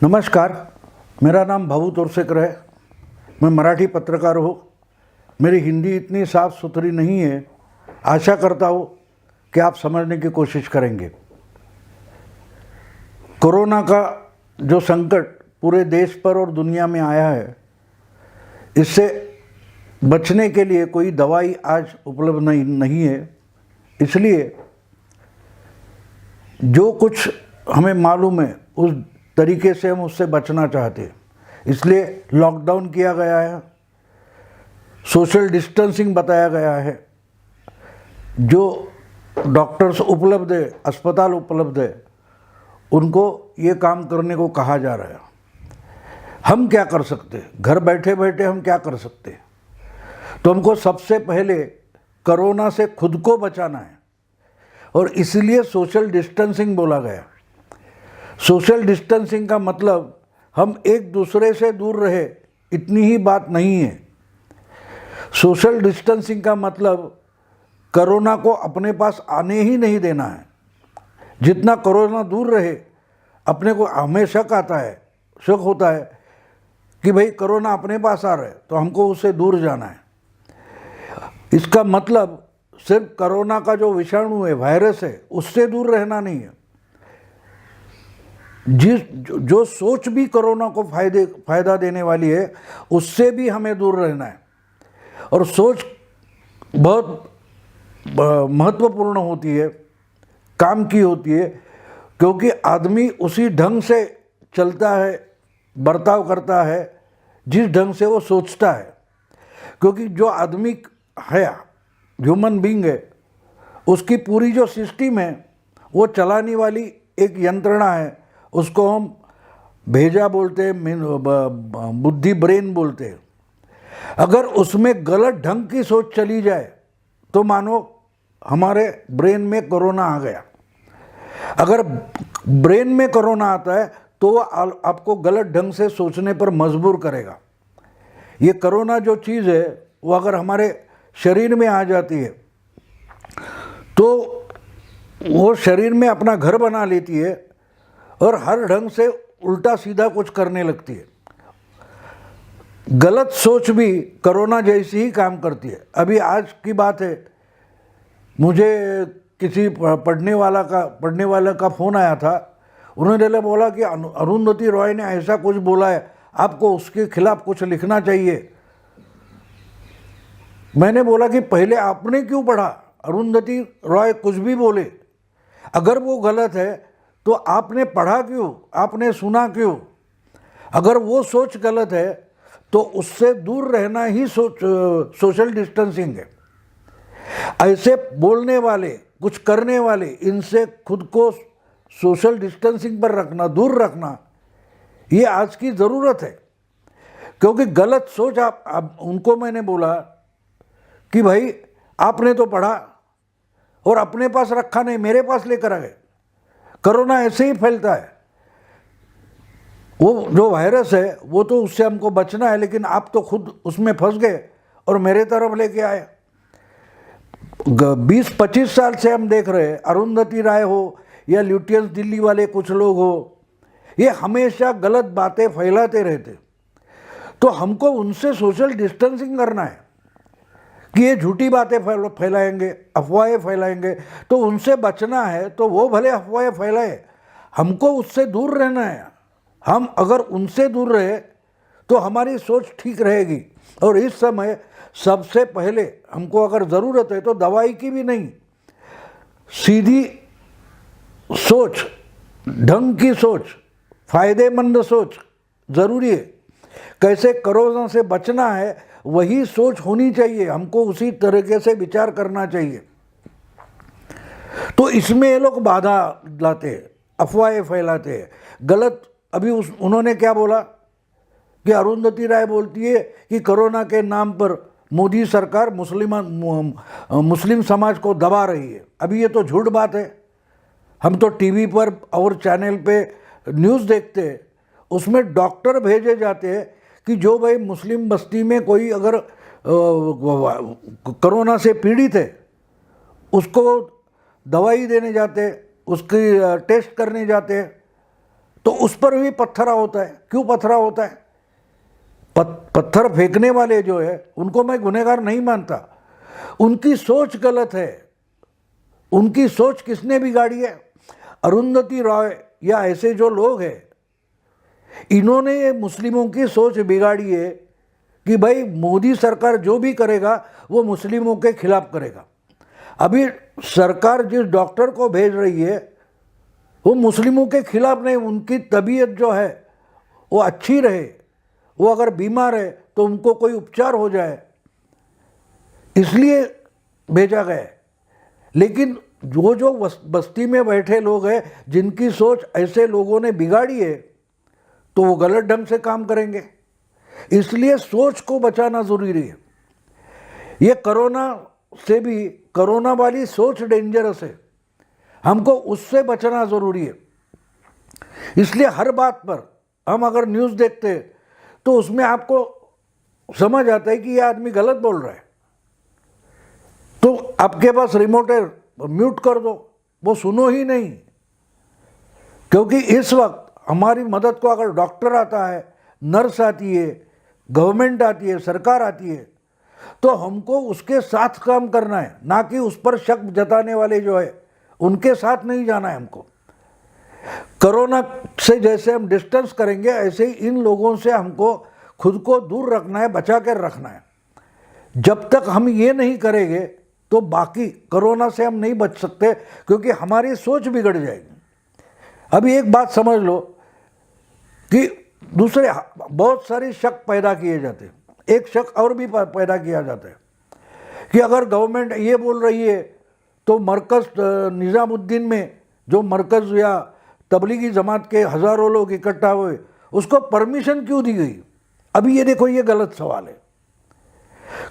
नमस्कार, मेरा नाम भाऊ तोरसेकर है। मैं मराठी पत्रकार हूँ। मेरी हिंदी इतनी साफ़ सुथरी नहीं है। आशा करता हूँ कि आप समझने की कोशिश करेंगे। कोरोना का जो संकट पूरे देश पर और दुनिया में आया है, इससे बचने के लिए कोई दवाई आज उपलब्ध नहीं है। इसलिए जो कुछ हमें मालूम है उस तरीके से हम उससे बचना चाहते हैं। इसलिए लॉकडाउन किया गया है, सोशल डिस्टेंसिंग बताया गया है, जो डॉक्टर्स उपलब्ध है, अस्पताल उपलब्ध है, उनको ये काम करने को कहा जा रहा है। हम क्या कर सकते हैं? घर बैठे बैठे हम क्या कर सकते हैं? तो हमको सबसे पहले कोरोना से खुद को बचाना है और इसलिए सोशल डिस्टेंसिंग बोला गया। सोशल डिस्टेंसिंग का मतलब हम एक दूसरे से दूर रहे, इतनी ही बात नहीं है। सोशल डिस्टेंसिंग का मतलब कोरोना को अपने पास आने ही नहीं देना है। जितना कोरोना दूर रहे, अपने को हमें शक होता है कि भाई कोरोना अपने पास आ रहा है तो हमको उससे दूर जाना है। इसका मतलब सिर्फ कोरोना का जो विषाणु है, वायरस है, उससे दूर रहना नहीं है। जो सोच भी कोरोना को फायदा देने वाली है, उससे भी हमें दूर रहना है। और सोच बहुत महत्वपूर्ण होती है, काम की होती है, क्योंकि आदमी उसी ढंग से चलता है, बर्ताव करता है जिस ढंग से वो सोचता है। क्योंकि जो आदमी है, ह्यूमन बीइंग है, उसकी पूरी जो सिस्टम है वो चलाने वाली एक यंत्रणा है। उसको हम भेजा बोलते हैं, बुद्धि, ब्रेन बोलते हैं। अगर उसमें गलत ढंग की सोच चली जाए तो मानो हमारे ब्रेन में कोरोना आ गया। अगर ब्रेन में कोरोना आता है तो वो आपको गलत ढंग से सोचने पर मजबूर करेगा। ये कोरोना जो चीज़ है वो अगर हमारे शरीर में आ जाती है तो वो शरीर में अपना घर बना लेती है और हर ढंग से उल्टा सीधा कुछ करने लगती है। गलत सोच भी कोरोना जैसी ही काम करती है। अभी आज की बात है, मुझे किसी पढ़ने वाला का फ़ोन आया था। उन्होंने बोला कि अरुंधति रॉय ने ऐसा कुछ बोला है, आपको उसके खिलाफ कुछ लिखना चाहिए। मैंने बोला कि पहले आपने क्यों पढ़ा? अरुंधति रॉय कुछ भी बोले, अगर वो गलत है तो आपने पढ़ा क्यों? आपने सुना क्यों? अगर वो सोच गलत है तो उससे दूर रहना ही सोशल डिस्टेंसिंग है। ऐसे बोलने वाले, कुछ करने वाले, इनसे खुद को सोशल डिस्टेंसिंग पर रखना, दूर रखना, ये आज की ज़रूरत है। क्योंकि गलत सोच आप उनको मैंने बोला कि भाई आपने तो पढ़ा और अपने पास रखा नहीं, मेरे पास लेकर आ गए। कोरोना ऐसे ही फैलता है। वो जो वायरस है वो तो उससे हमको बचना है, लेकिन आप तो खुद उसमें फंस गए और मेरे तरफ लेके आए। 20-25 साल से हम देख रहे हैं, अरुंधति राय हो या ल्यूटियंस दिल्ली वाले कुछ लोग हो, ये हमेशा गलत बातें फैलाते रहते। तो हमको उनसे सोशल डिस्टेंसिंग करना है कि ये झूठी बातें फैलाएंगे, अफवाहें फैलाएंगे, तो उनसे बचना है। तो वो भले अफवाहें फैलाए, हमको उससे दूर रहना है। हम अगर उनसे दूर रहे तो हमारी सोच ठीक रहेगी। और इस समय सबसे पहले हमको अगर ज़रूरत है तो दवाई की भी नहीं, सीधी सोच, ढंग की सोच, फायदेमंद सोच ज़रूरी है। कैसे कोरोना से बचना है वही सोच होनी चाहिए, हमको उसी तरीके से विचार करना चाहिए। तो इसमें ये लोग बाधा लाते हैं, अफवाहें फैलाते हैं, गलत। अभी उन्होंने क्या बोला कि अरुंधति राय बोलती है कि कोरोना के नाम पर मोदी सरकार मुस्लिम समाज को दबा रही है। अभी ये तो झूठ बात है। हम तो टीवी पर और चैनल पे न्यूज़ देखते हैं, उसमें डॉक्टर भेजे जाते हैं कि जो भाई मुस्लिम बस्ती में कोई अगर कोरोना से पीड़ित है उसको दवाई देने जाते, उसकी टेस्ट करने जाते, तो उस पर भी पत्थरा होता है। क्यों पत्थरा होता है? पत्थर फेंकने वाले जो है उनको मैं गुनहगार नहीं मानता, उनकी सोच गलत है। उनकी सोच किसने बिगाड़ी है? अरुंधति रॉय या ऐसे जो लोग हैं, इन्होंने ये मुस्लिमों की सोच बिगाड़ी है कि भाई मोदी सरकार जो भी करेगा वो मुस्लिमों के खिलाफ करेगा। अभी सरकार जिस डॉक्टर को भेज रही है वो मुस्लिमों के खिलाफ नहीं, उनकी तबीयत जो है वो अच्छी रहे, वो अगर बीमार है तो उनको कोई उपचार हो जाए, इसलिए भेजा गया है। लेकिन जो बस्ती में बैठे लोग हैं जिनकी सोच ऐसे लोगों ने बिगाड़ी है, तो वो गलत ढंग से काम करेंगे। इसलिए सोच को बचाना ज़रूरी है। ये कोरोना से भी, कोरोना वाली सोच डेंजरस है, हमको उससे बचना ज़रूरी है। इसलिए हर बात पर हम अगर न्यूज़ देखते हैं तो उसमें आपको समझ आता है कि ये आदमी गलत बोल रहा है, तो आपके पास रिमोट है, म्यूट कर दो, वो सुनो ही नहीं। क्योंकि इस वक्त हमारी मदद को अगर डॉक्टर आता है, नर्स आती है, गवर्नमेंट आती है, सरकार आती है, तो हमको उसके साथ काम करना है, ना कि उस पर शक जताने वाले जो है उनके साथ नहीं जाना है हमको। कोरोना से जैसे हम डिस्टेंस करेंगे, ऐसे ही इन लोगों से हमको खुद को दूर रखना है, बचा कर रखना है। जब तक हम ये नहीं करेंगे तो बाकी कोरोना से हम नहीं बच सकते, क्योंकि हमारी सोच बिगड़ जाएगी। अभी एक बात समझ लो कि दूसरे बहुत सारे शक पैदा किए जाते हैं। एक शक और भी पैदा किया जाता है कि अगर गवर्नमेंट ये बोल रही है तो मरकज़ निज़ामुद्दीन में जो मरकज़ या तबलीगी जमात के हज़ारों लोग इकट्ठा हुए, उसको परमिशन क्यों दी गई? अभी ये देखो, ये गलत सवाल है।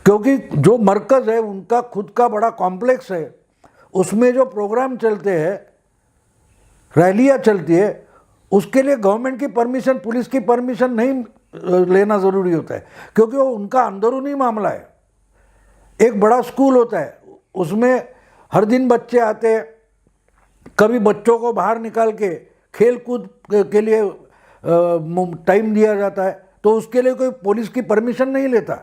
क्योंकि जो मरकज़ है उनका खुद का बड़ा कॉम्प्लेक्स है, उसमें जो प्रोग्राम चलते हैं, रैलियाँ चलती है, उसके लिए गवर्नमेंट की परमिशन, पुलिस की परमिशन नहीं लेना ज़रूरी होता है, क्योंकि वो उनका अंदरूनी मामला है। एक बड़ा स्कूल होता है, उसमें हर दिन बच्चे आते हैं, कभी बच्चों को बाहर निकाल के खेल कूद के लिए टाइम दिया जाता है, तो उसके लिए कोई पुलिस की परमिशन नहीं लेता,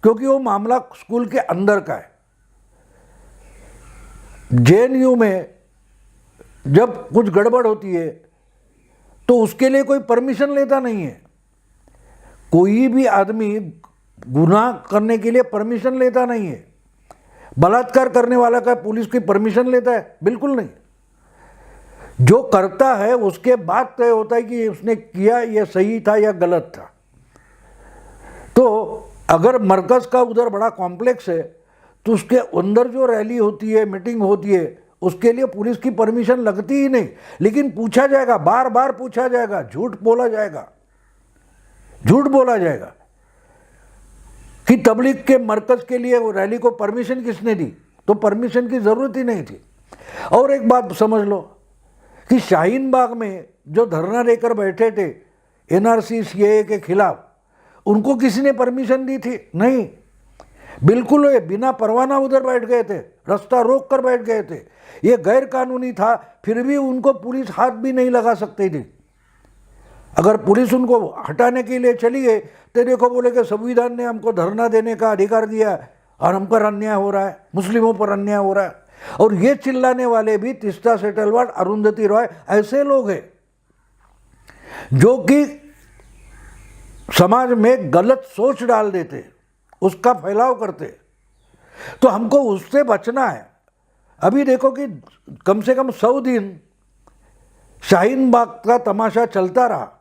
क्योंकि वो मामला स्कूल के अंदर का है। जेएनयू में जब कुछ गड़बड़ होती है तो उसके लिए कोई परमिशन लेता नहीं है। कोई भी आदमी गुनाह करने के लिए परमिशन लेता नहीं है। बलात्कार करने वाला का पुलिस की परमिशन लेता है? बिल्कुल नहीं। जो करता है उसके बाद तय होता है कि उसने किया यह सही था या गलत था। तो अगर मरकज़ का उधर बड़ा कॉम्प्लेक्स है तो उसके अंदर जो रैली होती है, मीटिंग होती है, उसके लिए पुलिस की परमिशन लगती ही नहीं। लेकिन पूछा जाएगा, बार बार पूछा जाएगा, झूठ बोला जाएगा कि तबलीग के मरकज़ के लिए वो रैली को परमिशन किसने दी? तो परमिशन की ज़रूरत ही नहीं थी। और एक बात समझ लो कि शाहीन बाग में जो धरना देकर बैठे थे एनआरसी सीएए के खिलाफ, उनको किसी ने परमिशन दी थी? नहीं, बिल्कुल ये बिना परवाना उधर बैठ गए थे, रास्ता रोक कर बैठ गए थे। ये गैर कानूनी था, फिर भी उनको पुलिस हाथ भी नहीं लगा सकती थी। अगर पुलिस उनको हटाने के लिए चली गई तो देखो, बोले कि संविधान ने हमको धरना देने का अधिकार दिया और हम पर अन्याय हो रहा है, मुस्लिमों पर अन्याय हो रहा है। और ये चिल्लाने वाले भी तीस्ता सेटलवाड, अरुंधति रॉय, ऐसे लोग हैं जो कि समाज में गलत सोच डाल देते, उसका फैलाव करते। तो हमको उससे बचना है। अभी देखो कि कम से कम 100 दिन शाहीन बाग का तमाशा चलता रहा,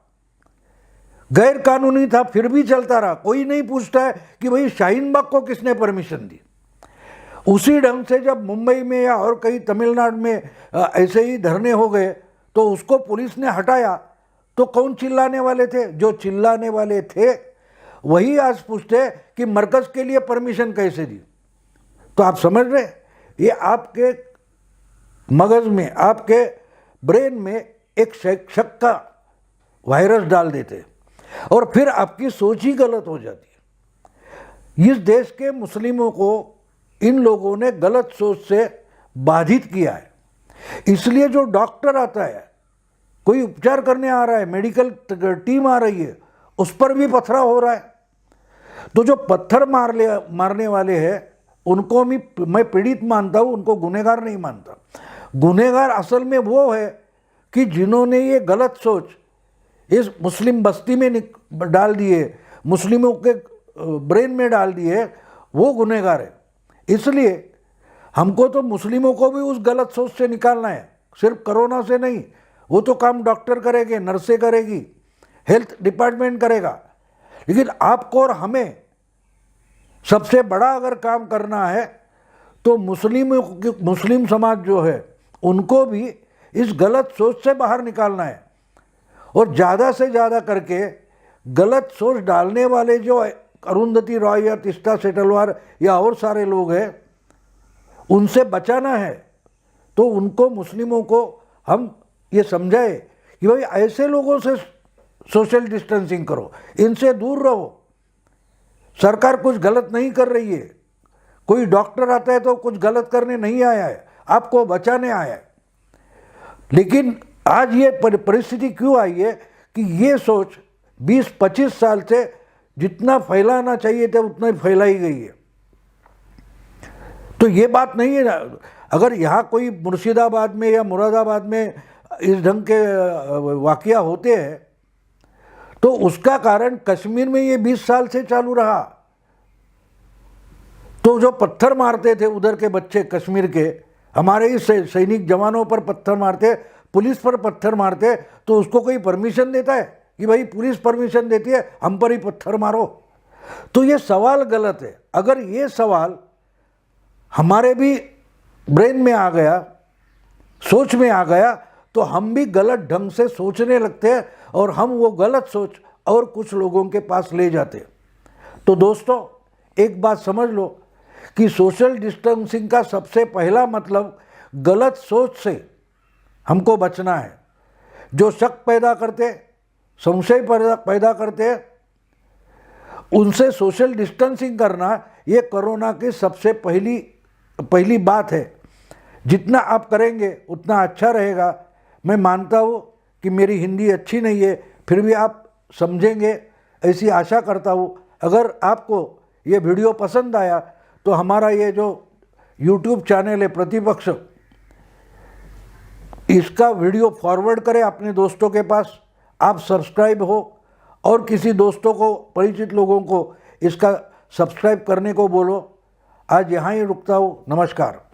गैर कानूनी था फिर भी चलता रहा। कोई नहीं पूछता है कि भाई शाहीन बाग को किसने परमिशन दी। उसी ढंग से जब मुंबई में या और कहीं तमिलनाडु में ऐसे ही धरने हो गए तो उसको पुलिस ने हटाया, तो कौन चिल्लाने वाले थे? जो चिल्लाने वाले थे वही आज पूछते कि मरकज़ के लिए परमिशन कैसे दी। तो आप समझ रहे, ये आपके मगज में, आपके ब्रेन में एक शक का वायरस डाल देते और फिर आपकी सोच ही गलत हो जाती है। इस देश के मुस्लिमों को इन लोगों ने गलत सोच से बाधित किया है। इसलिए जो डॉक्टर आता है कोई उपचार करने आ रहा है, मेडिकल टीम आ रही है, उस पर भी पथराव हो रहा है। तो जो पत्थर मारने वाले हैं उनको मैं पीड़ित मानता हूँ, उनको गुनहगार नहीं मानता। गुनहगार असल में वो है कि जिन्होंने ये गलत सोच इस मुस्लिम बस्ती में डाल दिए, मुस्लिमों के ब्रेन में डाल दिए, वो गुनहगार है। इसलिए हमको तो मुस्लिमों को भी उस गलत सोच से निकालना है, सिर्फ कोरोना से नहीं। वो तो काम डॉक्टर करेंगे, नर्सें करेगी, हेल्थ डिपार्टमेंट करेगा, लेकिन आपको और हमें सबसे बड़ा अगर काम करना है तो मुस्लिम समाज जो है उनको भी इस गलत सोच से बाहर निकालना है। और ज़्यादा से ज़्यादा करके गलत सोच डालने वाले जो अरुंधति रॉय या तीस्ता सेटलवार या और सारे लोग हैं, उनसे बचाना है। तो उनको, मुस्लिमों को हम ये समझाए कि भाई ऐसे लोगों से सोशल डिस्टेंसिंग करो, इनसे दूर रहो। सरकार कुछ गलत नहीं कर रही है, कोई डॉक्टर आता है तो कुछ गलत करने नहीं आया है, आपको बचाने आया है। लेकिन आज ये परिस्थिति क्यों आई है कि ये सोच 20-25 साल से जितना फैलाना चाहिए था उतना ही फैलाई गई है। तो ये बात नहीं है ना, अगर यहाँ कोई मुर्शिदाबाद में या मुरादाबाद में इस ढंग के वाकया होते हैं तो उसका कारण कश्मीर में ये 20 साल से चालू रहा। तो जो पत्थर मारते थे उधर के बच्चे, कश्मीर के हमारे ही सैनिक जवानों पर पत्थर मारते, पुलिस पर पत्थर मारते, तो उसको कोई परमिशन देता है कि भाई पुलिस परमिशन देती है हम पर ही पत्थर मारो? तो ये सवाल गलत है। अगर ये सवाल हमारे भी ब्रेन में आ गया, सोच में आ गया, तो हम भी गलत ढंग से सोचने लगते हैं और हम वो गलत सोच और कुछ लोगों के पास ले जाते हैं। तो दोस्तों, एक बात समझ लो कि सोशल डिस्टेंसिंग का सबसे पहला मतलब गलत सोच से हमको बचना है। जो शक पैदा करते, संशय पैदा करते, उनसे सोशल डिस्टेंसिंग करना ये कोरोना की सबसे पहली बात है। जितना आप करेंगे उतना अच्छा रहेगा। मैं मानता हूँ कि मेरी हिंदी अच्छी नहीं है, फिर भी आप समझेंगे ऐसी आशा करता हूँ। अगर आपको ये वीडियो पसंद आया तो हमारा ये जो YouTube चैनल है प्रतिपक्ष, इसका वीडियो फॉरवर्ड करें अपने दोस्तों के पास, आप सब्सक्राइब हो और किसी दोस्तों को, परिचित लोगों को इसका सब्सक्राइब करने को बोलो। आज यहाँ ही रुकता हूँ। नमस्कार।